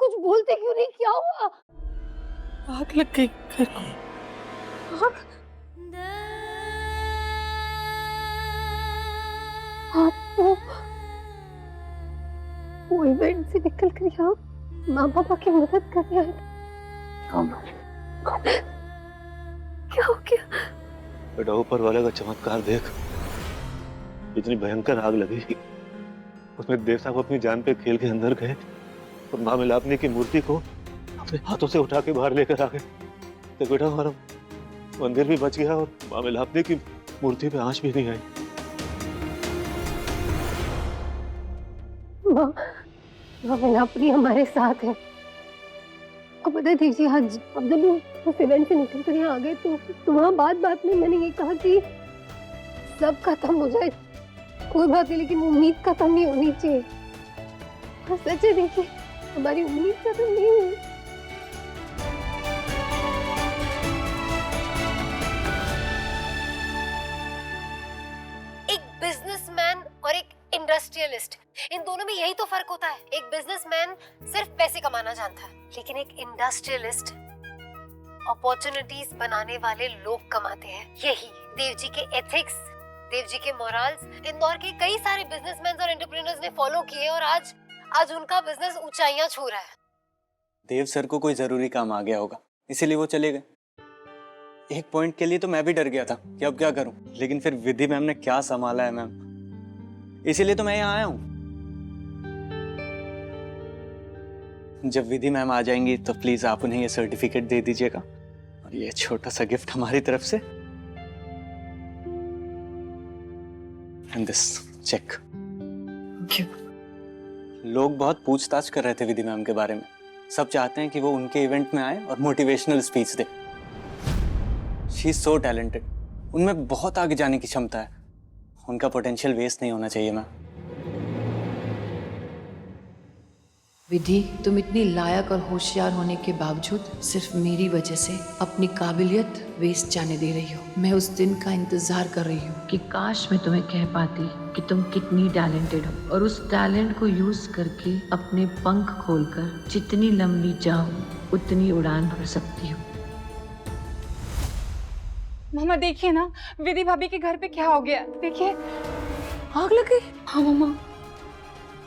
कुछ बोलते क्यों नहीं? क्या हुआ? आग लग गई घर को। आग? आप वो इवेंट से निकल कर यहाँ माँ पापा की मदद करने आए थे। क्या हो गया? बेटा ऊपर वाले का चमत्कार देख, इतनी भयंकर आग लगी उसमें देव साहब अपनी जान पे खेल के अंदर गए और माँ मिलापने की मूर्ति को अपने हाथों से उठा के बाहर लेकर आ गए। तो बेटा हमारा मंदिर भी बच गया और माँ मिलापने की मूर्ति पे आंच भी नहीं आई। माँ मिलापनी हमारे साथ है। आपको पता है दीदी, आज अब जब उस इवेंट से निकल कर यहाँ आ गए तो वहाँ बात में मैंने ये कहा कि सब खत्म हो जाए, कोई बात नहीं, लेकिन उम्मीद खत्म नहीं होनी चाहिए। और सच है, देखिए हमारी उम्मीद खत्म नहीं हुई। एक बिजनेसमैन और एक इंडस्ट्रियलिस्ट, इन दोनों में यही तो फर्क होता है। एक बिजनेसमैन सिर्फ पैसे कमाना जानता है, लेकिन एक इंडस्ट्रियलिस्ट अपॉर्चुनिटीज बनाने वाले लोग कमाते हैं। यही देव जी के एथिक्स, देव जी के मोरल्स इंदौर के कई सारे बिजनेसमैन और एंटरप्रेन्योर्स ने फॉलो किए और आज उनका बिजनेस ऊंचाइयां छू रहा है। देव सर को कोई जरूरी काम आ गया होगा, इसीलिए वो चले गए। एक पॉइंट के लिए तो मैं भी डर गया था कि अब क्या करूं, लेकिन फिर विधि मैम ने क्या संभाला है मैम, इसीलिए तो मैं यहाँ आया हूं। जब विधि मैम आ जाएंगी तो प्लीज आप उन्हें ये सर्टिफिकेट दे दीजिएगा और ये छोटा सा गिफ्ट हमारी तरफ से, एंड दिस चेक। लोग बहुत पूछताछ कर रहे थे विधि मैम के बारे में, सब चाहते हैं कि वो उनके इवेंट में आए और motivational speech they. She is so talented, उनमें बहुत आगे जाने की क्षमता है, उनका पोटेंशियल वेस्ट नहीं होना चाहिए मैम। विधि, तुम इतनी लायक और होशियार होने के बावजूद सिर्फ मेरी वजह से अपनी काबिलियत वेस्ट जाने दे रही हो। मैं उस दिन का इंतजार कर रही हूँ कि काश मैं तुम्हें कह पाती कि तुम कितनी टैलेंटेड हो और उस टैलेंट को यूज करके अपने पंख खोलकर जितनी लंबी चाहो उतनी उड़ान भर सकती हो। मामा देखिए ना, विधि भाभी के घर पे क्या हो गया, देखिए आग लग गई। हाँ मामा।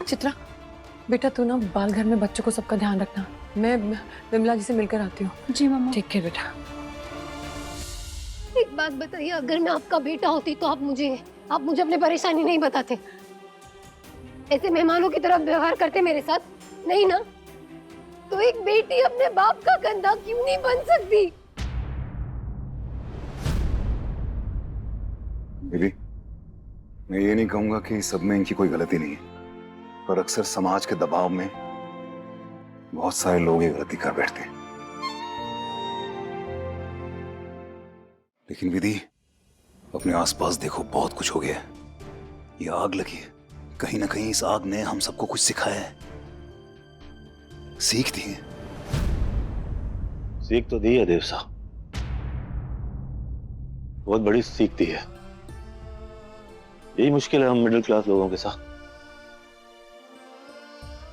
चित्रा बेटा, तू ना बाल घर में बच्चों को सबका ध्यान रखना। मैं विमला जी से मिलकर आती हूँ। जी मामा। ठीक है बेटा। एक बात बताइए, अगर मैं आपका बेटा होती तो आप मुझे अपनी परेशानी नहीं बताते, ऐसे मेहमानों की तरह व्यवहार करते मेरे साथ? नहीं ना? तो एक बेटी अपने बाप का कंधा क्यों नहीं बन सकती? दीदी, मैं ये नहीं कहूंगा कि सब में इनकी कोई गलती नहीं है, पर अक्सर समाज के दबाव में बहुत सारे लोग ये गलती कर बैठते हैं। लेकिन विधि, अपने आसपास देखो, बहुत कुछ हो गया है। ये आग लगी है, कहीं ना कहीं इस आग ने हम सबको कुछ सिखाया है, सीख दी है। सीख तो दी है देव साहब, बहुत बड़ी सीख दी है। यही मुश्किल है हम मिडिल क्लास लोगों के साथ।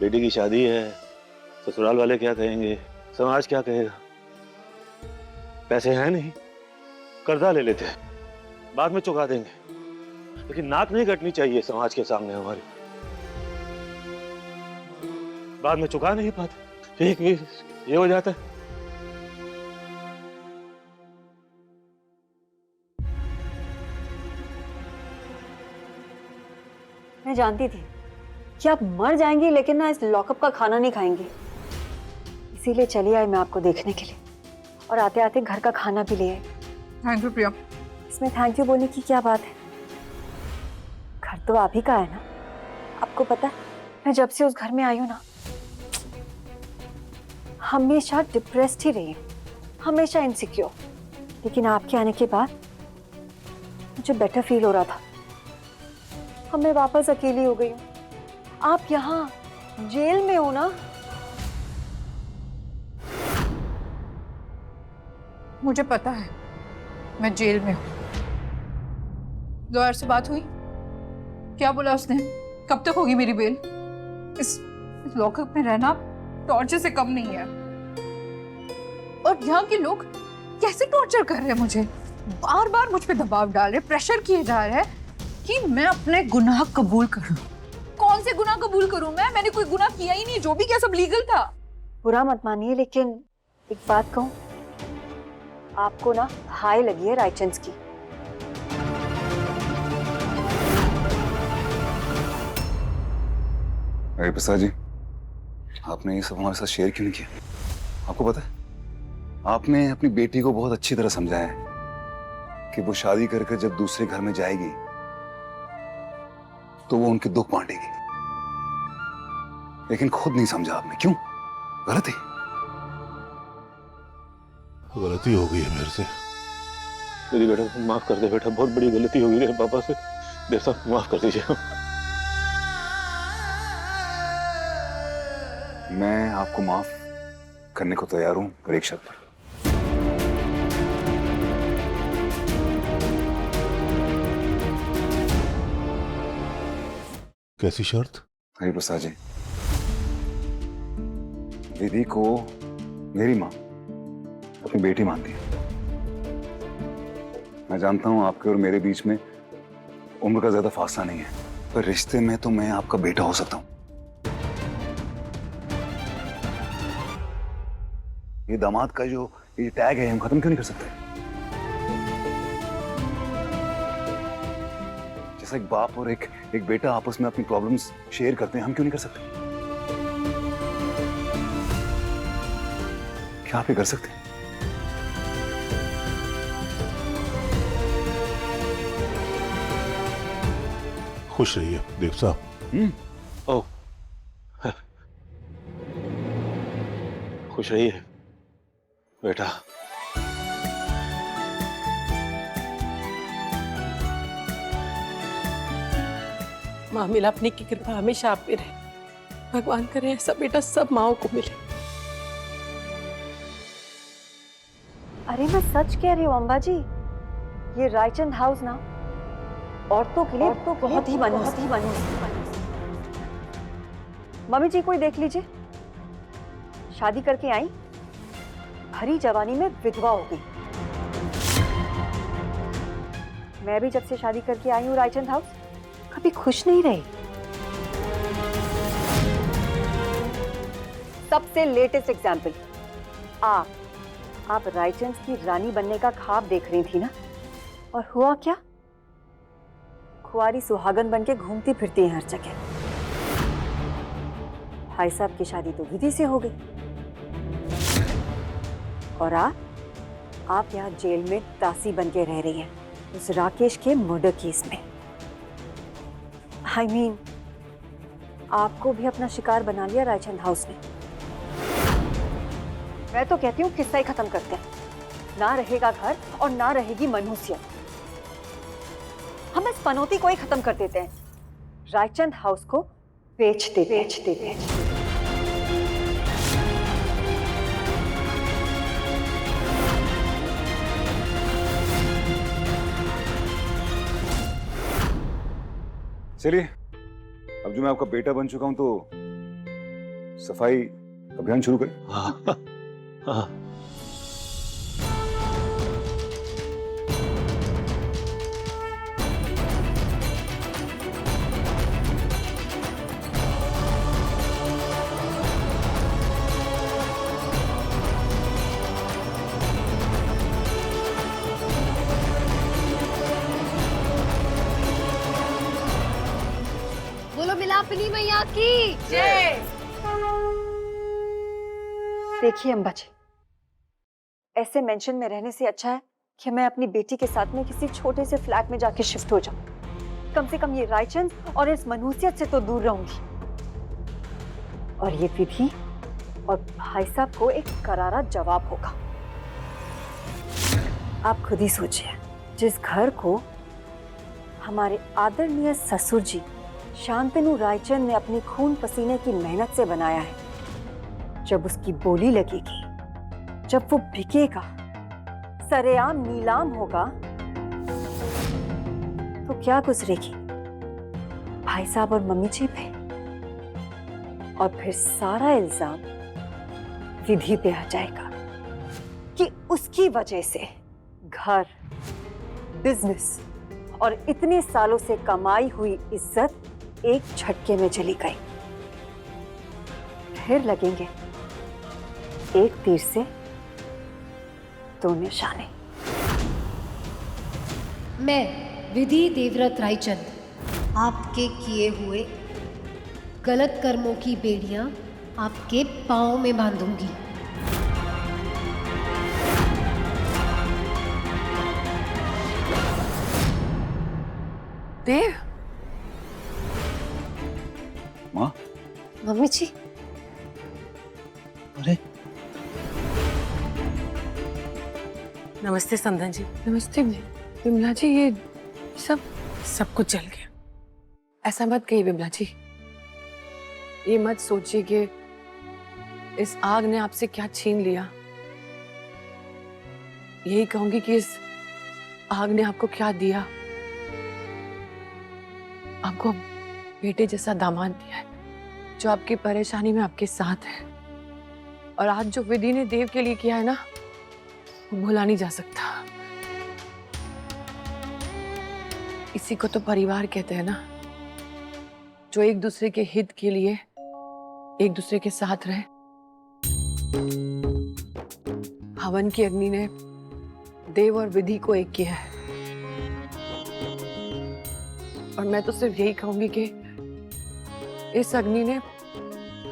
बेटी की शादी है, ससुराल वाले क्या कहेंगे, समाज क्या कहेगा। पैसे हैं नहीं, कर्जा ले लेते हैं, बाद में चुका देंगे, लेकिन नाक नहीं कटनी चाहिए समाज के सामने हमारी। बाद में चुका नहीं पाते, एक भी ये हो जाता है। मैं जानती थी कि आप मर जाएंगी, लेकिन ना इस लॉकअप का खाना नहीं खाएंगी, इसीलिए चली आई मैं आपको देखने के लिए, और आते आते घर का खाना भी ले आई। थैंक यू प्रिया। इसमें थैंक यू बोलने की क्या बात है, घर तो आप ही का है ना। आपको पता है, मैं जब से उस घर में आई हूँ ना, हमेशा डिप्रेस्ड ही रही हूँ, हमेशा इनसिक्योर, लेकिन आपके आने के बाद मुझे बेटर फील हो रहा था। अब मैं वापस अकेली हो गई हूँ। आप यहाँ जेल में हो ना? मुझे पता है मैं जेल में हूँ। लॉयर से बात हुई? क्या बोला उसने? कब तक होगी मेरी बेल? इस लॉकअप में रहना टॉर्चर से कम नहीं है। और यहाँ के लोग कैसे टॉर्चर कर रहे हैं मुझे, बार बार मुझ पे दबाव डाल रहे, प्रेशर किए जा रहे हैं कि मैं अपने गुनाह कबूल कर लूं। कौन से गुनाह कबूल करूं मैं? मैंने कोई गुनाह किया ही नहीं, जो भी किया सब लीगल था। बुरा मत मानिए, लेकिन एक बात कहूं, आपको ना हाई लगी है रायचंद की। अरे प्रसाद जी, आपने ये सब हमारे साथ शेयर क्यों नहीं किया? आपको पता है, आपने अपनी बेटी को बहुत अच्छी तरह समझाया है कि वो शादी करके जब दूसरे घर में जाएगी तो वो उनके दुख बांटेगी, लेकिन खुद नहीं समझा आपने। क्यों? गलती हो गई है मेरे से। मेरी बेटा माफ कर दे बेटा, बहुत बड़ी गलती हो गई मेरे पापा से। देव साहब माफ कर दीजिए। मैं आपको माफ करने को तैयार हूं, पर एक शर्त पर। कैसी शर्त? हरिप्रसाद जी, विधि को मेरी मां अपनी बेटी मानती है। मैं जानता हूं आपके और मेरे बीच में उम्र का ज्यादा फासला नहीं है, पर रिश्ते में तो मैं आपका बेटा हो सकता हूं। ये दामाद का जो ये टैग है हम खत्म क्यों नहीं कर सकते? जैसा एक बाप और एक बेटा आपस में अपनी प्रॉब्लम्स शेयर करते हैं, हम क्यों नहीं कर सकते? क्या आप ये कर सकते हैं? खुश रहिए देव साहब। ओ, खुश रहिए बेटा। माँ मिलापने की कृपा हमेशा आप पे रहे। भगवान करे ऐसा बेटा सब माओ को मिले। अरे मैं सच कह रही हूँ अम्बा जी, ये रायचंद हाउस ना औरतों के लिए तो बहुत ही मनहूस। मम्मी जी कोई देख लीजिए, शादी करके आई, भरी जवानी में विधवा हो गई। मैं भी जब से शादी करके आई हूँ रायचंद हाउस, कभी खुश नहीं रही। सबसे लेटेस्ट एग्जाम्पल, आप रायचंद की रानी बनने का ख्वाब देख रही थी ना, और हुआ क्या? खुआरी सुहागन बनके घूमती फिरती है हर जगह। भाई साहब की शादी तो विधि से हो गई, और आप यहाँ जेल में दासी बनके रह रही हैं उस राकेश के मर्डर केस में। I mean, आपको भी अपना शिकार बना लिया रायचंद हाउस ने। मैं तो कहती हूँ किस्सा ही खत्म करते हैं। ना रहेगा घर और ना रहेगी मनहूसियत। हम इस पनौती को ही खत्म कर देते हैं। रायचंद हाउस को बेच देते। चलिए, अब जो मैं आपका बेटा बन चुका हूं तो सफाई अभियान शुरू करें। हाँ। बोलो मिलापनी मैया की जय। देखिए अम्बा जी, ऐसे मेंशन में रहने से अच्छा है कि मैं अपनी बेटी के साथ में किसी छोटे से फ्लैट में जाके शिफ्ट हो जाऊं। कम से कम ये रायचंद और इस मनहूसियत से तो दूर रहूंगी, और ये विधि और भाई साहब को एक करारा जवाब होगा। आप खुद ही सोचिए, जिस घर को हमारे आदरणीय ससुर जी शांतनु रायचंद ने अपनी खून पसीने की मेहनत से बनाया है, जब उसकी बोली लगेगी, जब वो बिकेगा, सरेआम नीलाम होगा, तो क्या गुजरेगी भाई साहब और मम्मी जी पे, और फिर सारा इल्जाम विधि पे आ जाएगा कि उसकी वजह से घर, बिजनेस और इतने सालों से कमाई हुई इज्जत एक झटके में चली गई। फिर लगेंगे एक तीर से दो निशाने। मैं विधि देवव्रत रायचंद आपके किए हुए गलत कर्मों की बेड़ियां आपके पांव में बांधूंगी। देव, माँ, मम्मी जी, अरे नमस्ते समधन जी। नमस्ते विमला जी, ये सब कुछ जल गया। ऐसा मत कहिए विमला जी, ये मत सोचिए कि इस आग ने आपसे क्या छीन लिया। यही कहूंगी कि इस आग ने आपको क्या दिया। आपको बेटे जैसा दामाद दिया है जो आपकी परेशानी में आपके साथ है। और आज जो विधि ने देव के लिए किया है ना, वो भुला नहीं जा सकता। इसी को तो परिवार कहते हैं ना, जो एक दूसरे के हित के लिए एक दूसरे के साथ रहे। हवन की अग्नि ने देव और विधि को एक किया है, और मैं तो सिर्फ यही कहूंगी कि इस अग्नि ने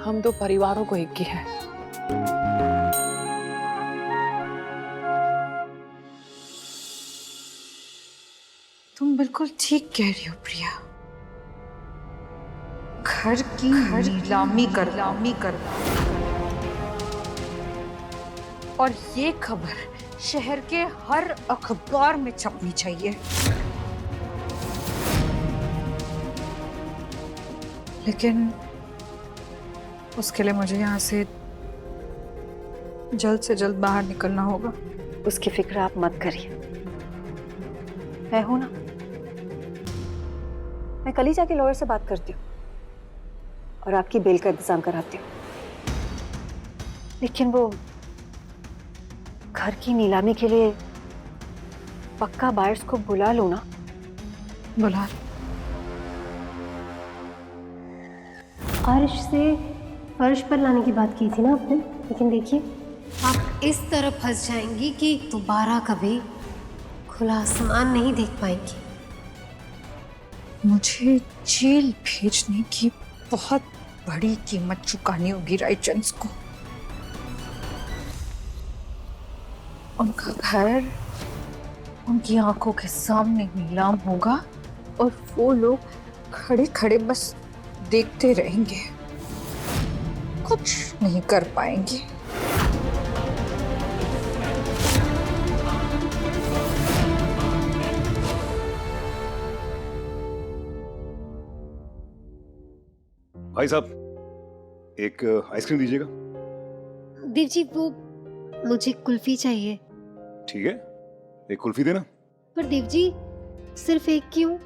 हम दो परिवारों को एक किया है। तुम बिल्कुल ठीक कह रही हो प्रिया। घर की नीलामी कर और ये खबर शहर के हर अखबार में छपनी चाहिए। लेकिन उसके लिए मुझे यहाँ से जल्द बाहर निकलना होगा। उसकी फिक्र आप मत करिए, मैं हूं ना। मैं कल ही जाके लॉयर से बात करती हूँ और आपकी बेल का इंतजाम कराती हूँ। लेकिन वो घर की नीलामी के लिए पक्का बायर्स को बुला लो ना। बुला अर्श से फर्श पर लाने की बात की थी ना आपने, लेकिन देखिए आप इस तरह फंस जाएंगी कि दोबारा कभी खुला आसमान नहीं देख पाएंगी। मुझे जेल भेजने की बहुत बड़ी कीमत चुकानी होगी रायचंद को। उनका घर उनकी आंखों के सामने नीलाम होगा और वो लोग खड़े खड़े बस देखते रहेंगे, कुछ नहीं कर पाएंगे। भाई साहब, एक आइसक्रीम दीजिएगा। देव जी, वो मुझे कुल्फी चाहिए। ठीक है, एक कुल्फी देना। पर देव जी, सिर्फ एक क्यों?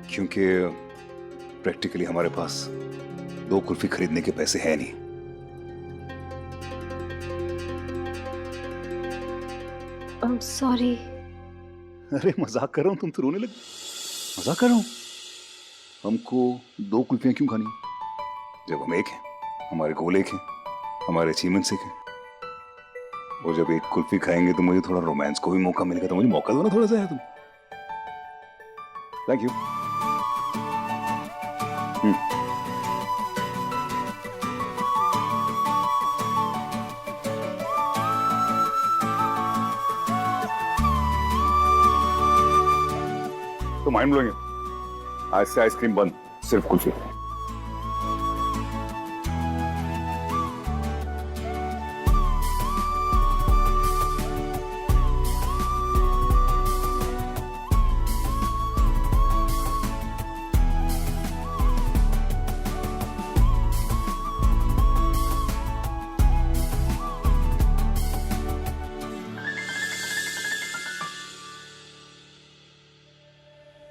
क्योंकि प्रैक्टिकली हमारे पास 2 कुल्फी खरीदने के पैसे हैं नहीं। सॉरी। अरे मजाक कर रहा हूं, तुम तो रोने लगे। मजाक कर रहा हूं। हमको 2 कुल्फियां क्यों खानी, जब हम एक हैं, हमारे गोल एक हैं, हमारे अचीवमेंट्स एक हैं। वो जब एक कुल्फी खाएंगे तो मुझे थोड़ा रोमांस को भी मौका मिलेगा। तो मुझे मौका दो ना थोड़ा सा यार तुम। Thank you. तो माइंड ब्लोइंग है। आज से आइसक्रीम बंद, सिर्फ कुल्फी।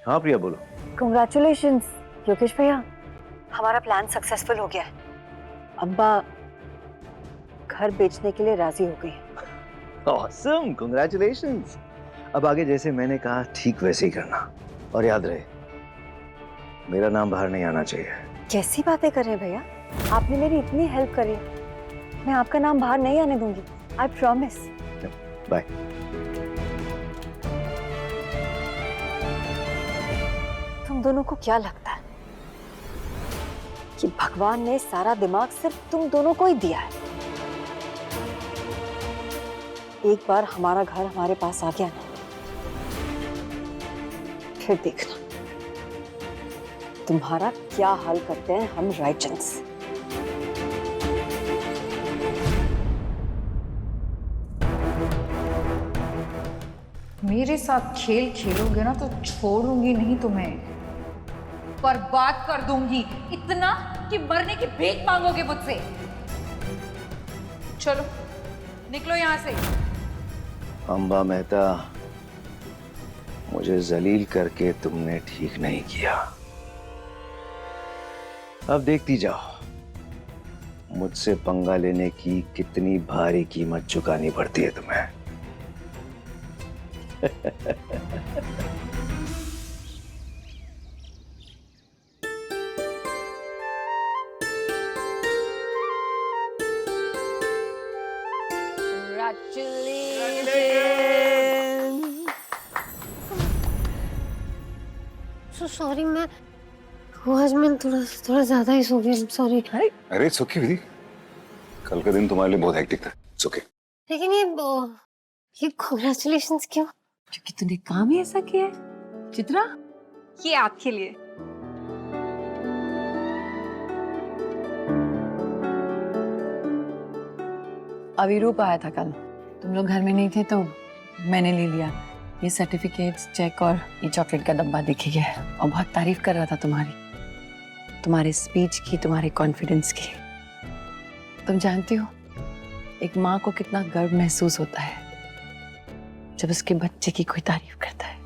हाँ प्रिया, बोलो। कंग्रेचुलेशंस योगेश भैया, हमारा प्लान सक्सेसफुल हो गया है। अब्बा घर बेचने के लिए राजी हो गई हैं। Awesome, congratulations. अब आगे जैसे मैंने कहा ठीक वैसे ही करना, और याद रहे मेरा नाम बाहर नहीं आना चाहिए। कैसी बातें कर रहे हैं भैया, आपने मेरी इतनी हेल्प करी, मैं आपका नाम बाहर नहीं आने दूंगी, आई प्रॉमिस। बाय। तुम दोनों को क्या लगता है कि भगवान ने सारा दिमाग सिर्फ तुम दोनों को ही दिया है? एक बार हमारा घर हमारे पास आ गया ना, फिर देखना तुम्हारा क्या हाल करते हैं हम रायचंद्स। मेरे साथ खेल खेलोगे ना तो छोड़ूंगी नहीं तुम्हें, बर्बाद कर दूंगी, इतना कि मरने की भीख मांगोगे मुझसे। चलो निकलो यहां से। अंबा मेहता, मुझे जलील करके तुमने ठीक नहीं किया। अब देखती जाओ मुझसे पंगा लेने की कितनी भारी कीमत चुकानी पड़ती है तुम्हें। सॉरी, मैं आज मैं थोड़ा ज्यादा ही सो गई, सॉरी। अरे इट्स ओके विधि, कल का दिन तुम्हारे लिए बहुत हेक्टिक था। It's okay. लेकिन ये कांग्रेचुलेशंस क्यों? क्योंकि तूने काम ही ऐसा किया है चित्रा। ये आपके लिए। अविरूप आया था कल, तुम लोग घर में नहीं थे तो मैंने ले लिया। ये सर्टिफिकेट्स, चेक और ये चॉकलेट का डब्बा दिखे गया और बहुत तारीफ कर रहा था तुम्हारे स्पीच की, तुम्हारे कॉन्फिडेंस की। तुम जानती हो एक माँ को कितना गर्व महसूस होता है जब उसके बच्चे की कोई तारीफ करता है।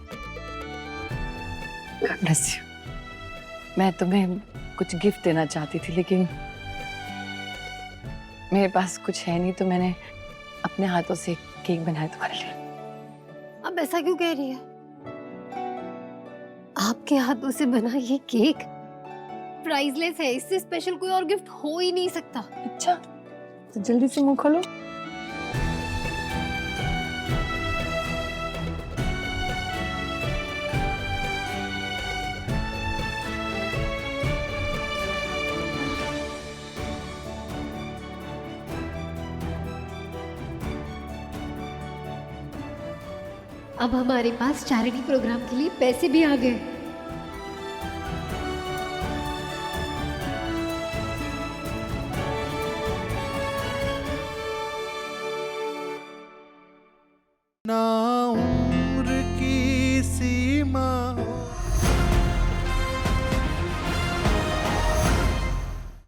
God bless you। मैं तुम्हें कुछ गिफ्ट देना चाहती थी लेकिन मेरे पास कुछ है नहीं, तो मैंने अपने हाथों से केक बनाया तुम्हारे लिए। अब ऐसा क्यों कह रही है? आपके हाथों से बना ये केक प्राइसलेस है, इससे स्पेशल कोई और गिफ्ट हो ही नहीं सकता। अच्छा तो जल्दी से मुंह खोलो। अब हमारे पास चैरिटी प्रोग्राम के लिए पैसे भी आ गए।